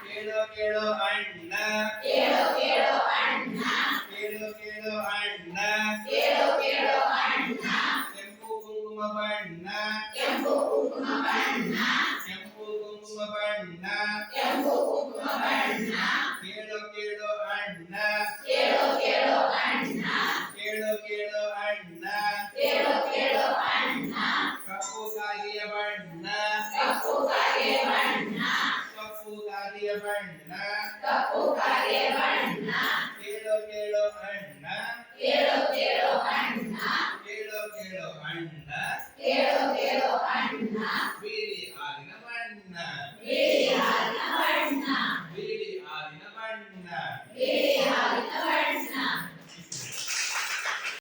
ಕೇಳೋ ಕೇಳೋ ಅಣ್ಣ ಕೇಳೋ ಕೇಳೋ ಅಣ್ಣ ಕೆಂಪು ಕುಂಕುಮ ಬಣ್ಣ ಕೆಂಪು ಕುಂಕುಮ ಬಣ್ಣ ಕೇಳೋ ಕೇಳೋ ಅಣ್ಣ ಕೇಳೋ ಕೇಳೋ ಅಣ್ಣ ಕಪ್ಪು ಕಾಗಿಯ ಬಣ್ಣ ಕಪ್ಪು ಕಾಗಿಯ ಬಣ್ಣ ಕೇಳೋ ಕೇಳೋ ಅಣ್ಣ ಕೇಳೋ ಕೇಳೋ ಅಣ್ಣ ಬಿಳಿ ಹಾಲಿನ ಬಣ್ಣ